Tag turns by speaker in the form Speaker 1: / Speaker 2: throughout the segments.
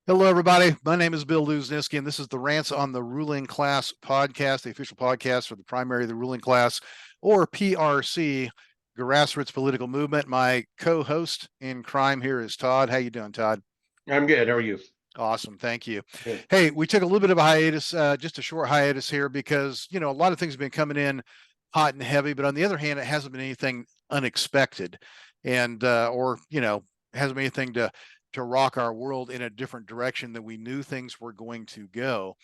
Speaker 1: Hello, everybody. My name is Bill Luzniski, and this is the Rants on the Ruling Class podcast, the official podcast for the primary of the ruling class, or PRC, grassroots political movement. My co-host in crime here is Todd. How you doing, Todd?
Speaker 2: I'm good. How are you?
Speaker 1: Awesome. Thank you.
Speaker 2: Good.
Speaker 1: Hey, we took a little bit of a hiatus, just a short hiatus here because, a lot of things have been coming in hot and heavy, but on the other hand, it hasn't been anything unexpected and, or, hasn't been anything to rock our world in a different direction than we knew things were going to go.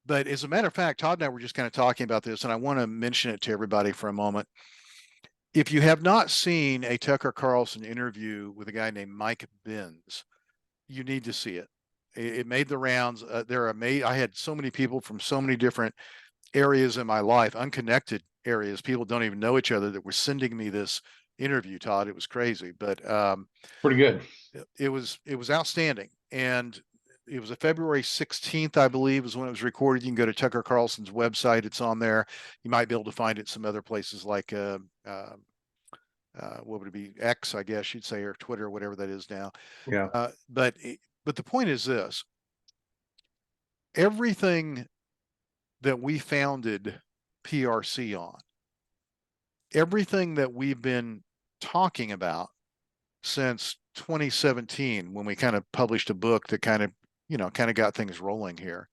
Speaker 1: But as a matter of fact, Todd and I were just kind of talking about this, and I want to mention it to everybody for a moment. If you have not seen a Tucker Carlson interview with a guy named Mike Benz, you need to see it. It made the rounds. I had so many people from so many different areas in my life, unconnected areas. People don't even know each other that were sending me this interview, Todd. It was crazy, but
Speaker 2: Pretty good.
Speaker 1: it was outstanding. And it was a February 16th, I believe, is when it was recorded. You can go to Tucker Carlson's website. It's on there. You might be able to find it some other places like what would it be? X, I guess you'd say, or Twitter, or whatever that is now.
Speaker 2: Yeah.
Speaker 1: But the point is this: everything that we founded PRC on, everything that we've been talking about since 2017, when we kind of published a book that kind of got things rolling here,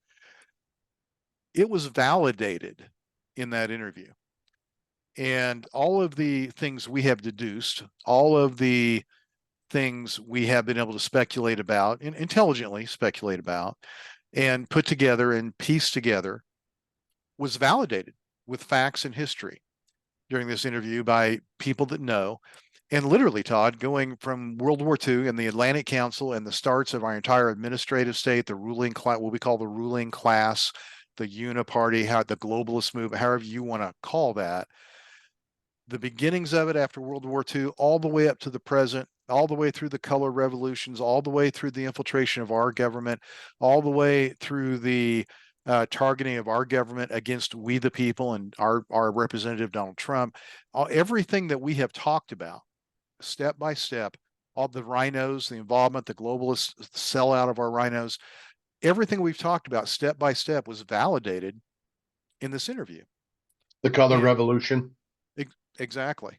Speaker 1: it was validated in that interview. And all of the things we have deduced, all of the things we have been able to speculate about, and intelligently speculate about, and put together and piece together, was validated with facts and history during this interview by people that know. And literally, Todd, going from World War II and the Atlantic Council and the starts of our entire administrative state, the ruling class, what we call the ruling class, the uniparty, the globalist movement, however you want to call that, the beginnings of it after World War II, all the way up to the present, all the way through the color revolutions, all the way through the infiltration of our government, all the way through the targeting of our government against we the people and our representative Donald Trump, everything that we have talked about, step by step, all the rhinos, the involvement, the globalist sellout of our rhinos, everything we've talked about step by step was validated in this interview.
Speaker 2: The color
Speaker 1: And
Speaker 2: revolution.
Speaker 1: exactly.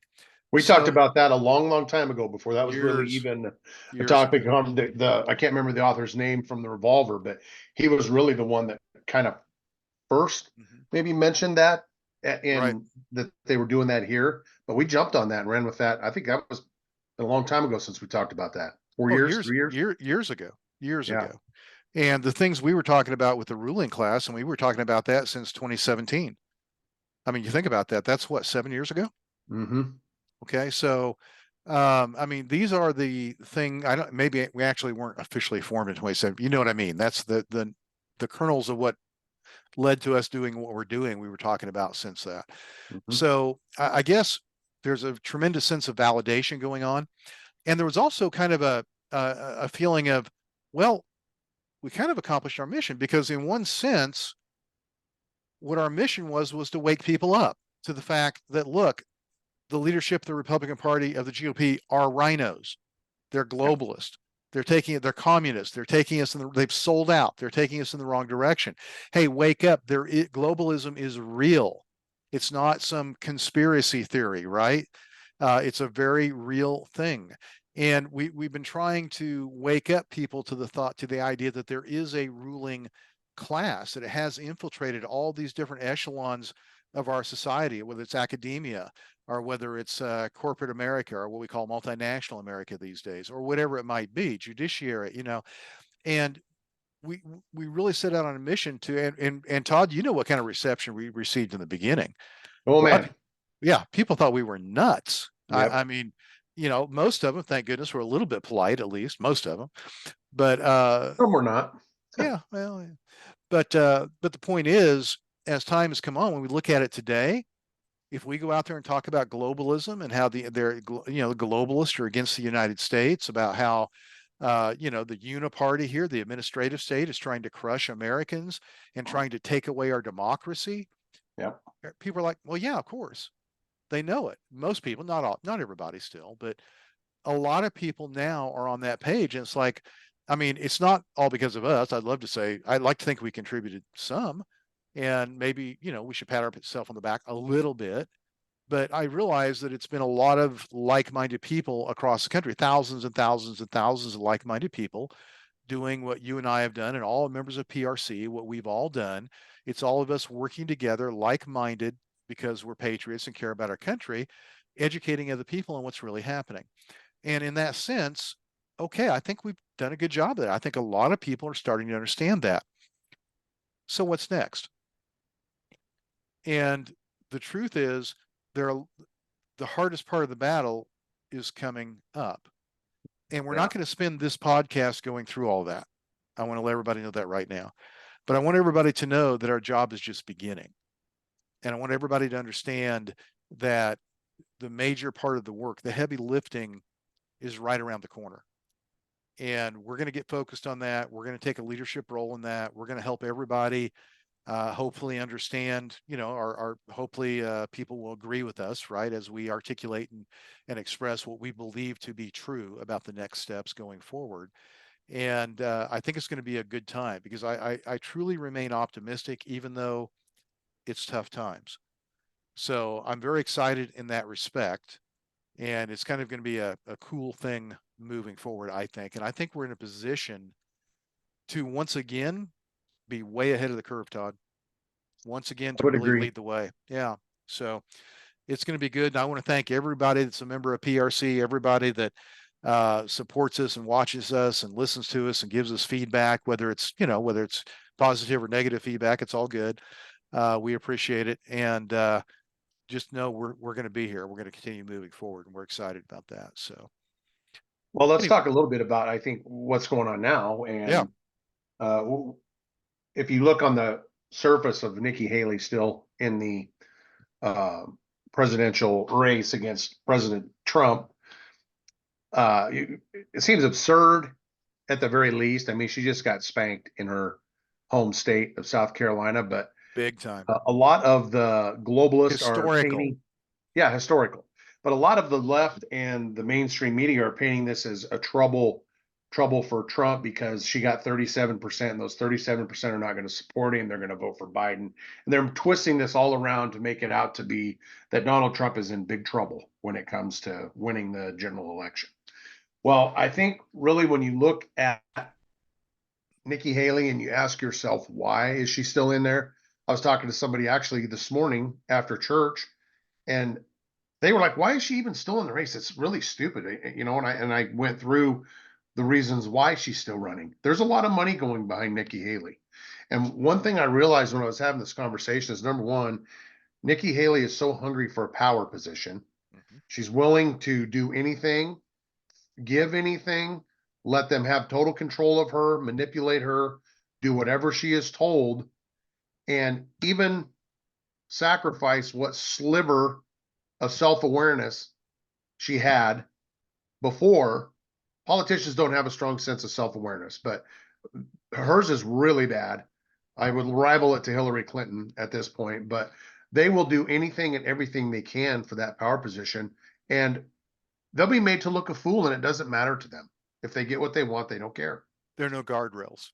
Speaker 2: We talked
Speaker 1: So
Speaker 2: about that a long time ago before that was really
Speaker 1: years,
Speaker 2: even a
Speaker 1: years
Speaker 2: topic
Speaker 1: ago.
Speaker 2: on the I can't remember the author's name from the Revolver, but he was really the one that kind of first maybe mentioned that
Speaker 1: Right.
Speaker 2: in that they were doing that here. But we jumped on that and ran with that. I think that was a long time ago since we talked about that. 4
Speaker 1: Oh,
Speaker 2: years, 3 years.
Speaker 1: years ago, years
Speaker 2: Yeah.
Speaker 1: ago. And the things we were talking about with the ruling class, and we were talking about that since 2017. I mean, you think about that, that's what, 7 years ago?
Speaker 2: Mm-hmm.
Speaker 1: Okay. So, I mean, these are the thing. I don't, maybe we actually weren't officially formed in 2017. You know what I mean? That's the kernels of what led to us doing what we're doing. We were talking about since that.
Speaker 2: Mm-hmm.
Speaker 1: So I guess there's a tremendous sense of validation going on. And there was also kind of a feeling of, well, we kind of accomplished our mission, because in one sense, what our mission was to wake people up to the fact that, look, the leadership of the Republican Party, of the GOP, are rhinos. They're globalist. They're communists. They're taking us they've sold out. They're taking us in the wrong direction. Hey, wake up. Globalism is real. It's not some conspiracy theory, right? It's a very real thing. And we've been trying to wake up people to the idea that there is a ruling class, that it has infiltrated all these different echelons of our society, whether it's academia, or whether it's corporate America, or what we call multinational America these days, or whatever it might be, judiciary, and we we really set out on a mission to, and Todd, what kind of reception we received in the beginning.
Speaker 2: Oh
Speaker 1: A lot
Speaker 2: man.
Speaker 1: of, yeah, people thought we were nuts. I
Speaker 2: Yep.
Speaker 1: mean, most of them, thank goodness, were a little bit polite, at least most of them. But
Speaker 2: Some we're not.
Speaker 1: yeah, well, yeah. But the point is, as time has come on, when we look at it today, if we go out there and talk about globalism and how the globalists are against the United States, about how the uniparty here, the administrative state, is trying to crush Americans and trying to take away our democracy,
Speaker 2: Yep.
Speaker 1: people are like, well, yeah, of course. They know it. Most people, not everybody still, but a lot of people now are on that page. And it's like, I mean, it's not all because of us. I'd love to say, I'd like to think we contributed some, and maybe, we should pat ourselves on the back a little bit. But I realize that it's been a lot of like-minded people across the country, thousands and thousands and thousands of like-minded people doing what you and I have done, and all members of PRC, what we've all done. It's all of us working together, like-minded, because we're patriots and care about our country, educating other people on what's really happening. And in that sense, okay, I think we've done a good job of that. I think a lot of people are starting to understand that. So what's next? And the truth is, there are, the hardest part of the battle is coming up. And we're
Speaker 2: Yeah.
Speaker 1: not going to spend this podcast going through all that. I want to let everybody know that right now. But I want everybody to know that our job is just beginning. And I want everybody to understand that the major part of the work, the heavy lifting, is right around the corner. And we're going to get focused on that. We're going to take a leadership role in that. We're going to help everybody hopefully understand, our hopefully people will agree with us, right, as we articulate and express what we believe to be true about the next steps going forward. And I think it's going to be a good time because I truly remain optimistic, even though it's tough times. So I'm very excited in that respect. And it's kind of going to be a cool thing moving forward, I think. And I think we're in a position to once again be way ahead of the curve, Todd. Once again,
Speaker 2: I
Speaker 1: to
Speaker 2: would
Speaker 1: really
Speaker 2: agree.
Speaker 1: lead the way. Yeah. So it's going to be good. And I want to thank everybody that's a member of PRC, everybody that supports us and watches us and listens to us and gives us feedback, whether it's, whether it's positive or negative feedback, it's all good. We appreciate it. And just know we're going to be here. We're going to continue moving forward, and we're excited about that. So,
Speaker 2: Well, let's
Speaker 1: anyway,
Speaker 2: talk a little bit about, I think, what's going on now.
Speaker 1: yeah,
Speaker 2: And if you look on the surface of Nikki Haley still in the uh, presidential race against President Trump, it seems absurd at the very least. I mean, she just got spanked in her home state of South Carolina, but
Speaker 1: big time,
Speaker 2: a lot of the globalists are
Speaker 1: historical.
Speaker 2: painting, yeah, historical. But a lot of the left and the mainstream media are painting this as a trouble for Trump because she got 37%, and those 37% are not going to support him. They're going to vote for Biden. And they're twisting this all around to make it out to be that Donald Trump is in big trouble when it comes to winning the general election. Well, I think really when you look at Nikki Haley and you ask yourself, why is she still in there? I was talking to somebody actually this morning after church, and they were like, why is she even still in the race? It's really stupid. And I went through the reasons why she's still running. There's a lot of money going behind Nikki Haley. And one thing I realized when I was having this conversation is, number one, Nikki Haley is so hungry for a power position.
Speaker 1: Mhm.
Speaker 2: She's willing to do anything, give anything, let them have total control of her, manipulate her, do whatever she is told, and even sacrifice what sliver of self awareness she had before. Politicians don't have a strong sense of self awareness, but hers is really bad. I would rival it to Hillary Clinton at this point, but they will do anything and everything they can for that power position. And they'll be made to look a fool, and it doesn't matter to them. If they get what they want, they don't care.
Speaker 1: There are no guardrails.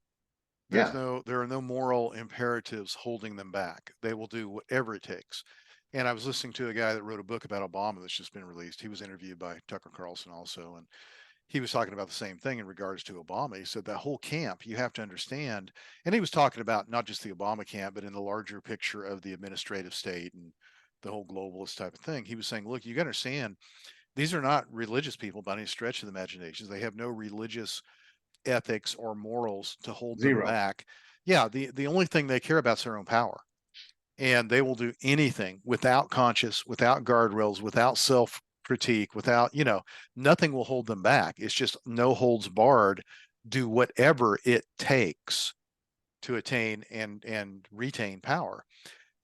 Speaker 2: Yeah.
Speaker 1: There are no moral imperatives holding them back. They will do whatever it takes. And I was listening to a guy that wrote a book about Obama that's just been released. He was interviewed by Tucker Carlson also, and he was talking about the same thing in regards to Obama. He said that whole camp, you have to understand, and he was talking about not just the Obama camp, but in the larger picture of the administrative state and the whole globalist type of thing. He was saying, look, you got to understand, these are not religious people by any stretch of the imagination. They have no religious ethics or morals to hold them
Speaker 2: Zero.
Speaker 1: back. Yeah, the only thing they care about is their own power. And they will do anything without conscience, without guardrails, without self critique, without, nothing will hold them back. It's just no holds barred, do whatever it takes to attain and retain power.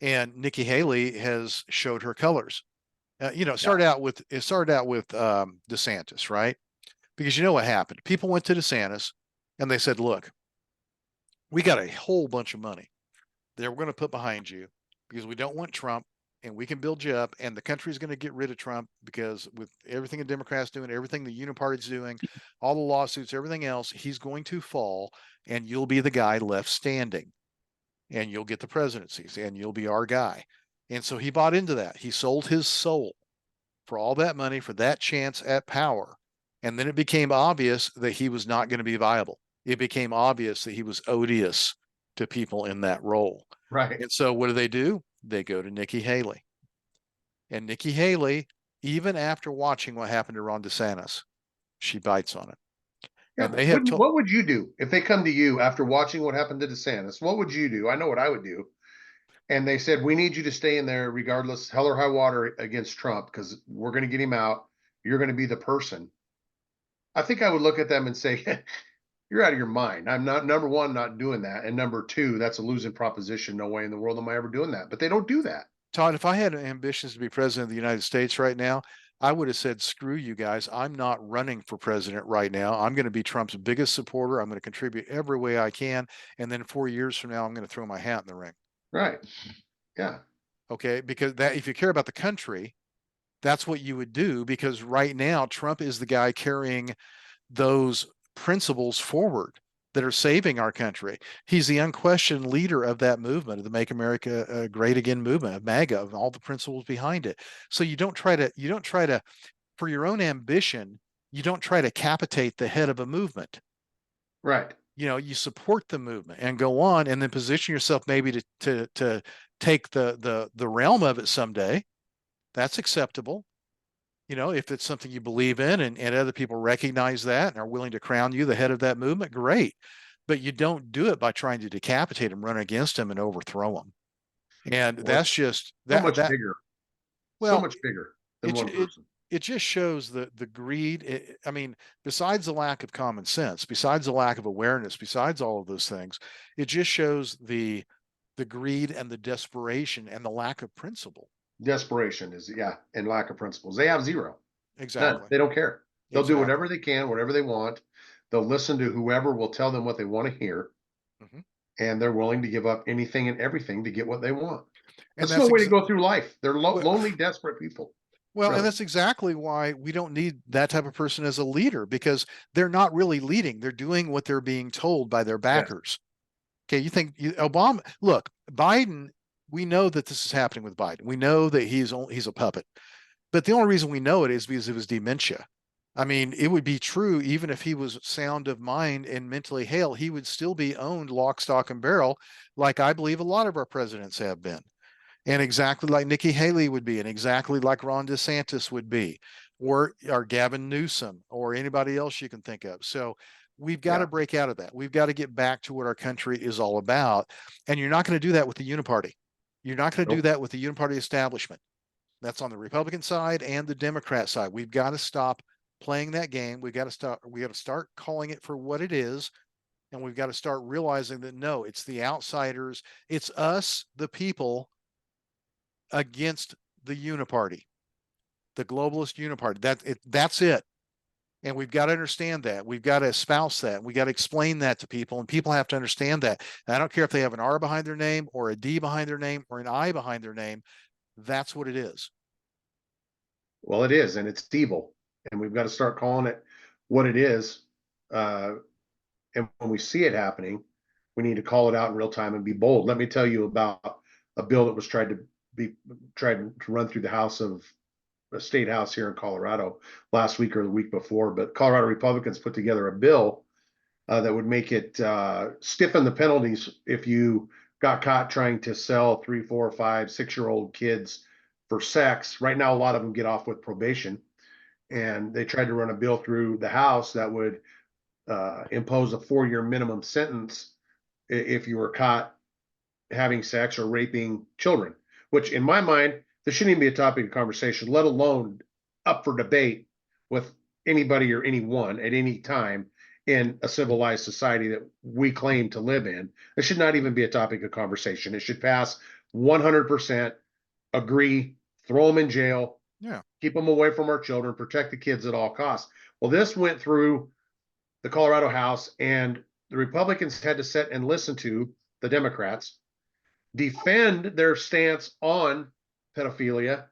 Speaker 1: And Nikki Haley has showed her colors.
Speaker 2: Yeah.
Speaker 1: It started out with DeSantis, right? Because you know what happened? People went to DeSantis and they said, look, we got a whole bunch of money that we're going to put behind you because we don't want Trump. and we can build you up, and the country's going to get rid of Trump because with everything the Democrats doing, everything the Uniparty's doing, all the lawsuits, everything else, he's going to fall, and you'll be the guy left standing, and you'll get the presidencies, and you'll be our guy. And so he bought into that. He sold his soul for all that money for that chance at power. And then it became obvious that he was not going to be viable. It became obvious that he was odious to people in that role.
Speaker 2: Right.
Speaker 1: And so what do? They go to Nikki Haley. And Nikki Haley, even after watching what happened to Ron DeSantis, she bites on it.
Speaker 2: Yeah.
Speaker 1: And they have told,
Speaker 2: What would you do if they come to you after watching what happened to DeSantis? What would you do? I know what I would do. And they said, we need you to stay in there regardless, hell or high water against Trump, because we're going to get him out. You're going to be the person. I think I would look at them and say, you're out of your mind. I'm not, number one, not doing that. And number two, that's a losing proposition. No way in the world am I ever doing that. But they don't do that.
Speaker 1: Todd, if I had ambitions to be president of the United States right now, I would have said, screw you guys. I'm not running for president right now. I'm going to be Trump's biggest supporter. I'm going to contribute every way I can. And then 4 years from now, I'm going to throw my hat in the ring.
Speaker 2: Right. Yeah.
Speaker 1: Okay. Because that, if you care about the country, that's what you would do. Because right now, Trump is the guy carrying those principles forward that are saving our country. He's the unquestioned leader of that movement, of the Make America Great Again movement, of MAGA, of all the principles behind it. So you don't try to, for your own ambition, you don't try to capitate the head of a movement.
Speaker 2: Right.
Speaker 1: You support the movement and go on, and then position yourself maybe to take the realm of it someday. That's acceptable. If it's something you believe in, and other people recognize that and are willing to crown you the head of that movement, great. But you don't do it by trying to decapitate them, run against them, and overthrow them. And
Speaker 2: Well,
Speaker 1: that's just
Speaker 2: so
Speaker 1: that
Speaker 2: much
Speaker 1: that
Speaker 2: bigger, so
Speaker 1: well,
Speaker 2: much bigger than
Speaker 1: it
Speaker 2: one
Speaker 1: it
Speaker 2: person.
Speaker 1: it just shows the greed. I mean, besides the lack of common sense, besides the lack of awareness, besides all of those things, it just shows the greed and the desperation and the lack of principle.
Speaker 2: Desperation is, yeah, and lack of principles. They have zero. None.
Speaker 1: Exactly.
Speaker 2: They don't care. They'll do
Speaker 1: Exactly.
Speaker 2: whatever they can, whatever they want. They'll listen to whoever will tell them what they want to hear,
Speaker 1: Mhm.
Speaker 2: and they're willing to give up anything and everything to get what they want.
Speaker 1: And
Speaker 2: That's no
Speaker 1: that's
Speaker 2: way to go through life. They're
Speaker 1: well,
Speaker 2: lonely, desperate people.
Speaker 1: well, and
Speaker 2: Really.
Speaker 1: that's exactly why we don't need that type of person as a leader, because they're not really leading. They're doing what they're being told by their
Speaker 2: Yes.
Speaker 1: backers. Okay, Obama, look, Biden, we know that this is happening with Biden. We know that he's a puppet. But the only reason we know it is because of his dementia. I mean, it would be true even if he was sound of mind and mentally hale, he would still be owned lock, stock, and barrel, like I believe a lot of our presidents have been. And exactly like Nikki Haley would be, and exactly like Ron DeSantis would be, or Gavin Newsom, or anybody else you can think of. So we've got to
Speaker 2: Yeah.
Speaker 1: break out of that. We've got to get back to what our country is all about. And you're not going to do that with the uniparty. You're not going to do
Speaker 2: Nope.
Speaker 1: that with the uniparty establishment. That's on the Republican side and the Democrat side. We've got to stop playing that game. We got to start calling it for what it is. And we've got to start realizing that no, it's the outsiders. It's us, the people, against the uniparty, the globalist uniparty. That's it. And we've got to understand that. We've got to espouse that. We got to explain that to people, and people have to understand that. And I don't care if they have an R behind their name or a D behind their name or an I behind their name. That's what it is.
Speaker 2: Well, it is, and it's evil, and we've got to start calling it what it is. Uh, and when we see it happening, we need to call it out in real time and be bold. Let me tell you about a bill that was tried to run through the House of the State House here in Colorado last week or the week before. But Colorado Republicans put together a bill that would make it stiffen the penalties if you got caught trying to sell 3, 4, 5, 6-year-old kids for sex. Right now, a lot of them get off with probation, and they tried to run a bill through the House that would impose a 4-year minimum sentence if you were caught having sex or raping children, which in my mind, this shouldn't even be a topic of conversation, let alone up for debate with anybody or anyone at any time in a civilized society that we claim to live in. It should not even be a topic of conversation. It should pass 100%, agree, throw them in jail,
Speaker 1: Yeah.
Speaker 2: keep them away from our children, protect the kids at all costs. Well, this went through the Colorado House, and the Republicans had to sit and listen to the Democrats defend their stance on pedophilia,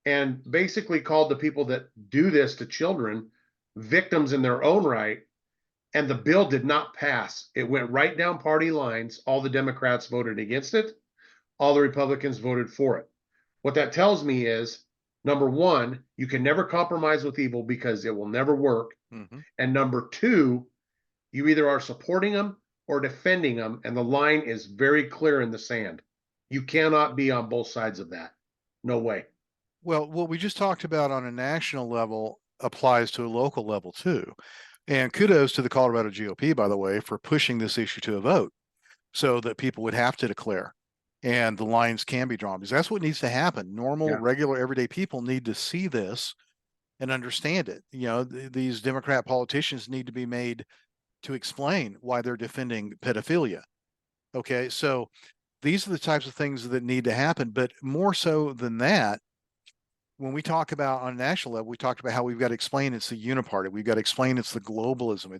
Speaker 2: and basically called the people that do this to children victims in their own right. And the bill did not pass. It went right down party lines. All the Democrats voted against it, all the Republicans voted for it. What that tells me is, number one, you can never compromise with evil because it will never work.
Speaker 1: Mhm.
Speaker 2: And number two, you either are supporting them or defending them, and the line is very clear in the sand. You cannot be on both sides of that. No way.
Speaker 1: Well, what we just talked about on a national level applies to a local level too. And kudos to the Colorado GOP, by the way, for pushing this issue to a vote so that people would have to declare and the lines can be drawn because that's what needs to happen. Normal,
Speaker 2: Yeah.
Speaker 1: regular, everyday people need to see this and understand it. These Democrat politicians need to be made to explain why they're defending pedophilia. Okay, so these are the types of things that need to happen. But more so than that, when we talk about on a national level, we talked about how we've got to explain it's the uniparty. We've got to explain it's the globalism.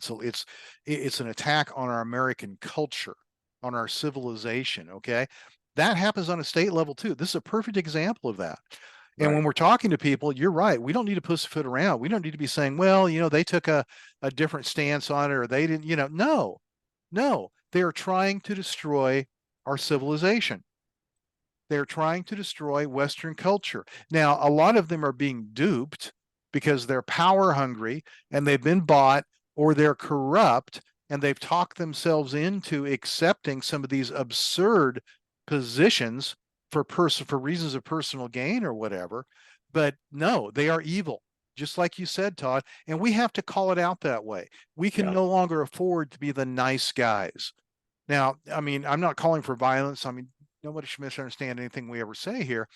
Speaker 1: It's an attack on our American culture, on our civilization. Okay, that happens on a state level too. This is a perfect example of that. And
Speaker 2: Right.
Speaker 1: when we're talking to people, you're right. We don't need to pussyfoot around. We don't need to be saying, well, they took a different stance on it or they didn't, no, no, they are trying to destroy our civilization. They're trying to destroy Western culture. Now, a lot of them are being duped because they're power hungry and they've been bought or they're corrupt and they've talked themselves into accepting some of these absurd positions for reasons of personal gain or whatever. But no, they are evil, just like you said, Todd. And we have to call it out that way. We can
Speaker 2: Yeah.
Speaker 1: no longer afford to be the nice guys. Now, I mean, I'm not calling for violence. I mean, nobody should misunderstand anything we ever say here.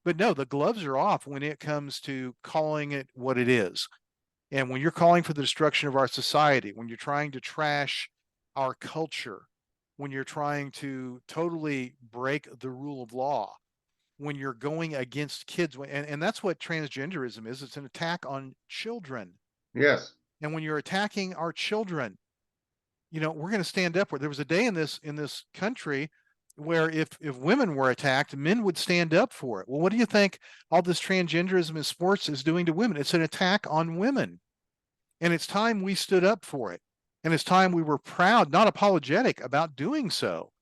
Speaker 1: But no, the gloves are off when it comes to calling it what it is. And when you're calling for the destruction of our society, when you're trying to trash our culture, when you're trying to totally break the rule of law, when you're going against kids, and that's what transgenderism is, it's an attack on children.
Speaker 2: Yes.
Speaker 1: And when you're attacking our children, we're going to stand up. Where there was a day in this country where if women were attacked, men would stand up for it. Well, what do you think all this transgenderism in sports is doing to women? It's an attack on women, and it's time we stood up for it, and it's time we were proud, not apologetic about doing so.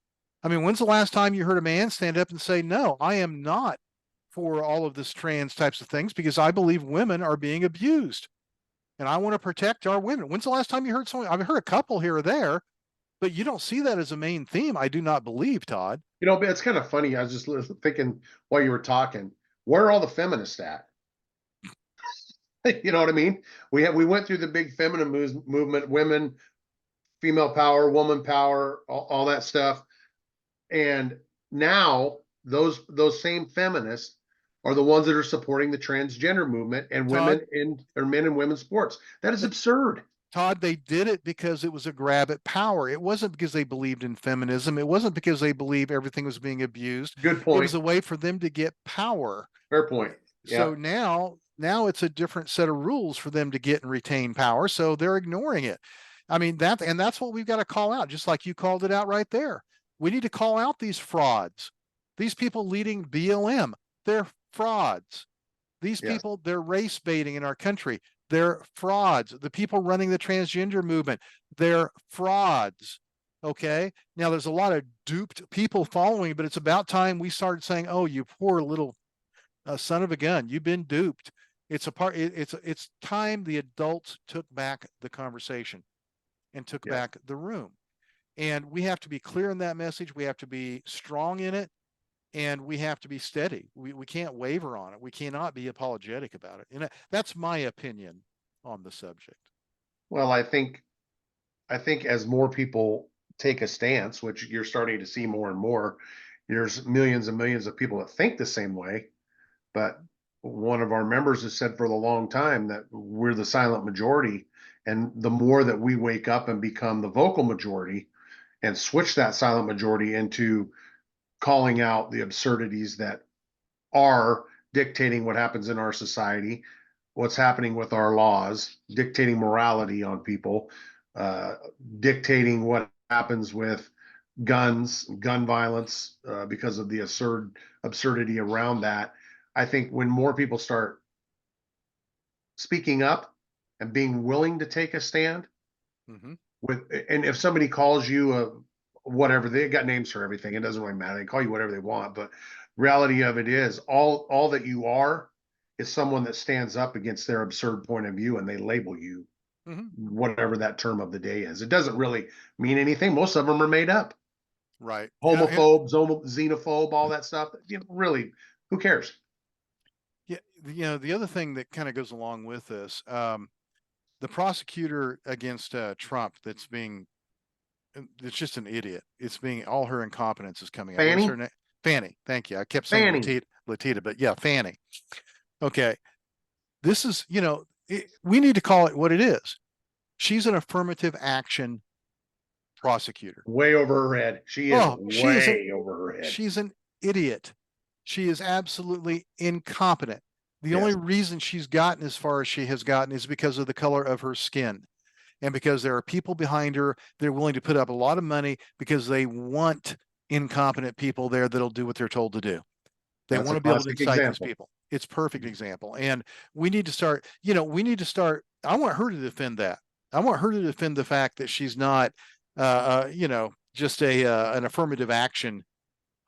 Speaker 1: I mean, when's the last time you heard a man stand up and say, "No, I am not for all of this trans types of things because I believe women are being abused." And I want to protect our women. When's the last time you heard someone? I've heard a couple here or there, but you don't see that as a main theme. I do not believe, Todd.
Speaker 2: But it's kind of funny. I was just thinking while you were talking, where are all the feminists at? You know what I mean? We went through the big feminine movement, women, female power, woman power, all that stuff. And now those same feminists are the ones that are supporting the transgender movement and
Speaker 1: Todd,
Speaker 2: women in or men and women's sports. That is
Speaker 1: th-
Speaker 2: absurd.
Speaker 1: Todd, they did it because it was a grab at power. It wasn't because they believed in feminism. It wasn't because they believed everything was being abused.
Speaker 2: Good
Speaker 1: It was
Speaker 2: point.
Speaker 1: a way for them to get power.
Speaker 2: Fair point.
Speaker 1: So
Speaker 2: Yeah.
Speaker 1: now it's a different set of rules for them to get and retain power. So they're ignoring it. I mean, that's what we've got to call out, just like you called it out right there. We need to call out these frauds. These people leading BLM, they're frauds. These
Speaker 2: Yes.
Speaker 1: people, they're race baiting in our country. They're frauds. The people running the transgender movement, they're frauds. Okay. Now there's a lot of duped people following, but it's about time we started saying, "Oh, you poor little son of a gun, you've been duped." It's a part. It's time the adults took back the conversation and took
Speaker 2: Yeah.
Speaker 1: back the room. And we have to be clear in that message. We have to be strong in it, and we have to be steady. We can't waver on it. We cannot be apologetic about it. And that's my opinion on the subject.
Speaker 2: Well, I think as more people take a stance, which you're starting to see more and more, there's millions and millions of people that think the same way. But one of our members has said for a long time that we're the silent majority. And the more that we wake up and become the vocal majority and switch that silent majority into calling out the absurdities that are dictating what happens in our society, what's happening with our laws, dictating morality on people, uh, dictating what happens with guns, gun violence, because of the absurdity around that. I think when more people start speaking up and being willing to take a stand
Speaker 1: Mm-hmm.
Speaker 2: with, and if somebody calls you a whatever, they got names for everything. It doesn't really matter. They call you whatever they want, but reality of it is all that you are is someone that stands up against their absurd point of view, and they label you
Speaker 1: Mm-hmm.
Speaker 2: whatever that term of the day is. It doesn't really mean anything. Most of them are made up.
Speaker 1: Right.
Speaker 2: Homophobe, xenophobe, all that stuff. Really, who cares?
Speaker 1: Yeah. The other thing that kind of goes along with this, the prosecutor against Trump that's being, it's just an idiot. It's being, all her incompetence is coming out. What is her
Speaker 2: Fanny,
Speaker 1: name? Fanny. Thank you. I kept saying
Speaker 2: Fanny.
Speaker 1: Latita, but yeah, Fanny. Okay. This is, we need to call it what it is. She's an affirmative action prosecutor.
Speaker 2: Way over her head. She is
Speaker 1: Oh,
Speaker 2: way over her head.
Speaker 1: she's an idiot. She is absolutely incompetent. The only
Speaker 2: Yes.
Speaker 1: reason she's gotten as far as she has gotten is because of the color of her skin. And because there are people behind her, they're willing to put up a lot of money because they want incompetent people there that'll do what they're told to do. They
Speaker 2: That's
Speaker 1: want
Speaker 2: a
Speaker 1: to be able to
Speaker 2: classic
Speaker 1: incite these
Speaker 2: example.
Speaker 1: people. It's perfect example. And we need to start, I want her to defend that. I want her to defend the fact that she's not, just an affirmative action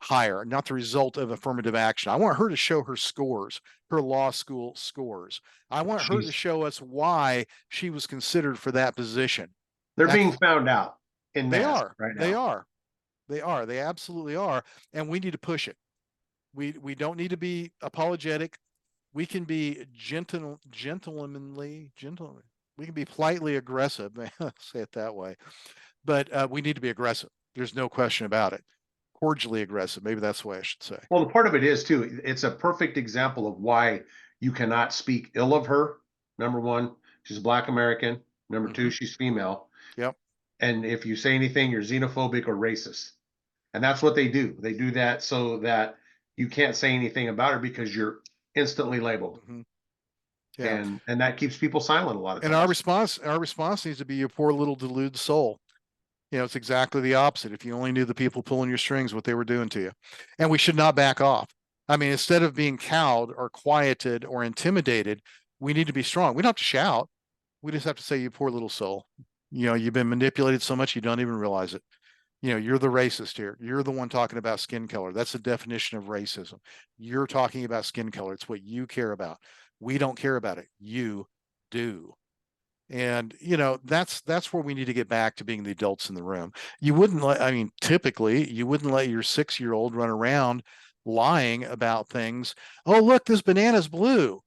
Speaker 1: hire, not the result of affirmative action. I want her to show her scores, her law school scores. I want her to
Speaker 2: She's
Speaker 1: show us why she was considered for that position.
Speaker 2: They're being
Speaker 1: That's
Speaker 2: found out in
Speaker 1: they
Speaker 2: mass
Speaker 1: are.
Speaker 2: right
Speaker 1: They
Speaker 2: now.
Speaker 1: are. They are. They absolutely are. And we need to push it. We don't need to be apologetic. We can be gentlemanly, gentle. We can be politely aggressive. Say it that way. But we need to be aggressive. There's no question about it. Cordially aggressive. Maybe that's the way I should say.
Speaker 2: Well, the part of it is too, it's a perfect example of why you cannot speak ill of her. Number one, she's a Black American. Number two,
Speaker 1: Mm-hmm.
Speaker 2: she's female.
Speaker 1: Yep.
Speaker 2: And if you say anything, you're xenophobic or racist. And that's what they do. They do that so that you can't say anything about her because you're instantly labeled.
Speaker 1: Mm-hmm. Yeah.
Speaker 2: And that keeps people silent a lot of
Speaker 1: And our
Speaker 2: times.
Speaker 1: response, our response needs to be, you poor little deluded soul. It's exactly the opposite. If you only knew the people pulling your strings, what they were doing to you. And we should not back off. I mean, instead of being cowed or quieted or intimidated, we need to be strong. We don't have to shout. We just have to say, you poor little soul. You've been manipulated so much you don't even realize it. You're the racist here. You're the one talking about skin color. That's the definition of racism. You're talking about skin color. It's what you care about. We don't care about it. You do. And that's where we need to get back to being the adults in the room. You wouldn't let, I mean, typically you wouldn't let your 6-year-old run around lying about things. Oh, look, this banana's blue.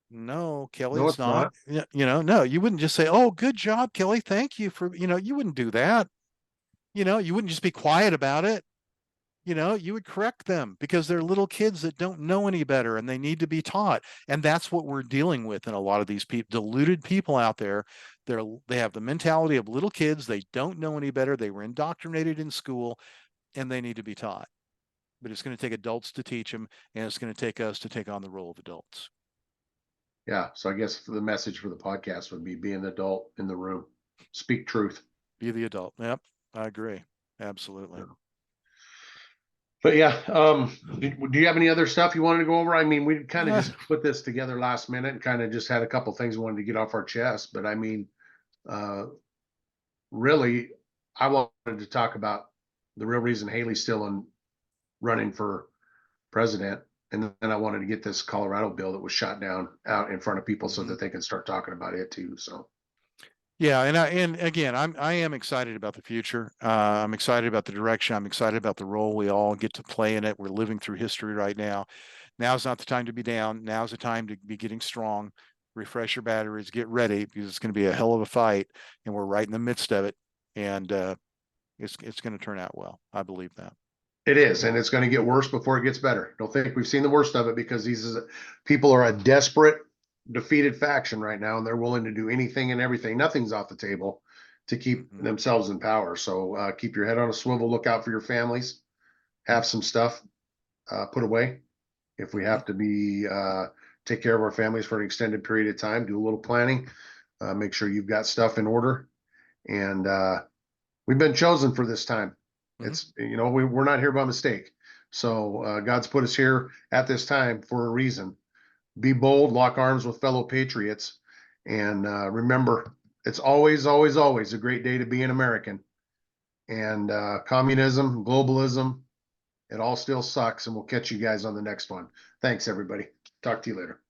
Speaker 1: No, Kelly,
Speaker 2: No,
Speaker 1: it's
Speaker 2: it's
Speaker 1: not.
Speaker 2: not.
Speaker 1: No, you wouldn't just say, "Oh, good job, Kelly. Thank you for," you wouldn't do that. You wouldn't just be quiet about it. You would correct them because they're little kids that don't know any better and they need to be taught. And that's what we're dealing with in a lot of these deluded people out there. They have the mentality of little kids. They don't know any better. They were indoctrinated in school and they need to be taught. But it's going to take adults to teach them, and it's going to take us to take on the role of adults.
Speaker 2: Yeah. So I guess the message for the podcast would be an adult in the room. Speak truth.
Speaker 1: Be the adult. Yep, I agree. Absolutely.
Speaker 2: Yeah. But yeah, do you have any other stuff you wanted to go over? I mean, we kind of
Speaker 1: Uh,
Speaker 2: just put this together last minute and kind of just had a couple things we wanted to get off our chest. But I mean, uh, really, I wanted to talk about the real reason Haley's still running for president. And then I wanted to get this Colorado bill that was shot down out in front of people so
Speaker 1: mhm.
Speaker 2: that they can start talking about it too. So
Speaker 1: Yeah, and again, I am excited about the future. I'm excited about the direction. I'm excited about the role we all get to play in it. We're living through history right now. Now's not the time to be down. Now's the time to be getting strong. Refresh your batteries. Get ready because it's going to be a hell of a fight, and we're right in the midst of it. And it's going to turn out well. I believe that.
Speaker 2: it is, and it's going to get worse before it gets better. Don't think we've seen the worst of it because these people are a desperate, defeated faction right now, and they're willing to do anything and everything. Nothing's off the table to keep
Speaker 1: Mhm.
Speaker 2: themselves in power. So keep your head on a swivel. Look out for your families. Have some stuff put away if we
Speaker 1: Mhm.
Speaker 2: have to be take care of our families for an extended period of time. Do a little planning. Make sure you've got stuff in order, and we've been chosen for this time.
Speaker 1: Mhm.
Speaker 2: It's we're not here by mistake. So God's put us here at this time for a reason. Be bold, lock arms with fellow patriots, and remember, it's always, always, always a great day to be an American. And communism, globalism, it all still sucks. And we'll catch you guys on the next one. Thanks, everybody. Talk to you later.